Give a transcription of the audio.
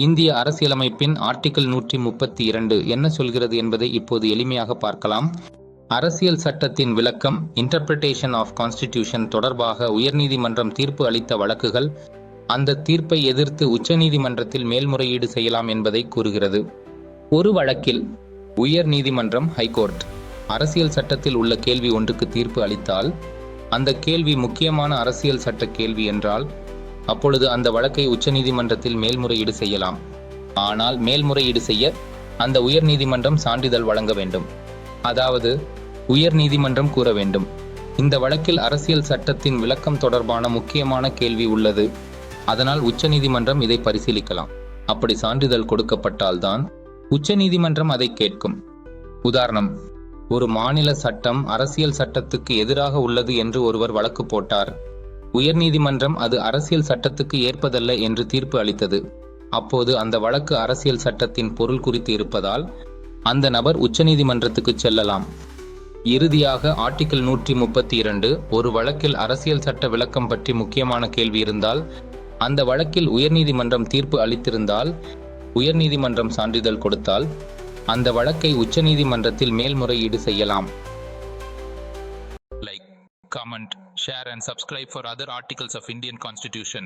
இந்திய அரசியலமைப்பின் ஆர்டிகிள் 132 என்ன சொல்கிறது என்பதை இப்போது எளிமையாக பார்க்கலாம். அரசியல் சட்டத்தின் விளக்கம் இன்டர்பிரிட்டேஷன் ஆஃப் கான்ஸ்டிடியூஷன் தொடர்பாக உயர்நீதிமன்றம் தீர்ப்பு அளித்த வழக்குகள் அந்த தீர்ப்பை எதிர்த்து உச்சநீதிமன்றத்தில் மேல்முறையீடு செய்யலாம் என்பதை கூறுகிறது. ஒரு வழக்கில் உயர் நீதிமன்றம் ஹைகோர்ட் அரசியல் சட்டத்தில் உள்ள கேள்வி ஒன்றுக்கு தீர்ப்பு அளித்தால் அந்த கேள்வி முக்கியமான அரசியல் சட்ட கேள்வி என்றால் அப்பொழுது அந்த வழக்கை உச்சநீதிமன்றத்தில் மேல்முறையீடு செய்யலாம். ஆனால் மேல்முறையீடு செய்ய அந்த உயர் நீதிமன்றம் சான்றிதழ் வழங்க வேண்டும். அதாவது உயர் நீதிமன்றம் கூற வேண்டும், இந்த வழக்கில் அரசியல் சட்டத்தின் விளக்கம் தொடர்பான முக்கியமான கேள்வி உள்ளது, அதனால் உச்சநீதிமன்றம் இதை பரிசீலிக்கலாம். அப்படி சான்றிதழ் கொடுக்கப்பட்டால்தான் உச்சநீதிமன்றம் அதை கேட்கும். உதாரணம், ஒரு மாநில சட்டம் அரசியல் சட்டத்துக்கு எதிராக உள்ளது என்று ஒருவர் வழக்கு போட்டார். உயர்நீதிமன்றம் அது அரசியல் சட்டத்துக்கு ஏற்பதல்ல என்று தீர்ப்பு அளித்தது. அப்போது அந்த வழக்கு அரசியல் சட்டத்தின் பொருள் குறித்து இருப்பதால் அந்த நபர் உச்சநீதிமன்றத்துக்கு செல்லலாம். இறுதியாக ஆர்டிகிள் 132 ஒரு வழக்கில் அரசியல் சட்ட விளக்கம் பற்றி முக்கியமான கேள்வி இருந்தால் அந்த வழக்கில் உயர்நீதிமன்றம் தீர்ப்பு அளித்திருந்தால் உயர்நீதிமன்றம் சான்றிதழ் கொடுத்தால் அந்த வழக்கை உச்சநீதிமன்றத்தில் மேல்முறையீடு செய்யலாம். Like, comment, share and subscribe for other articles of Indian Constitution.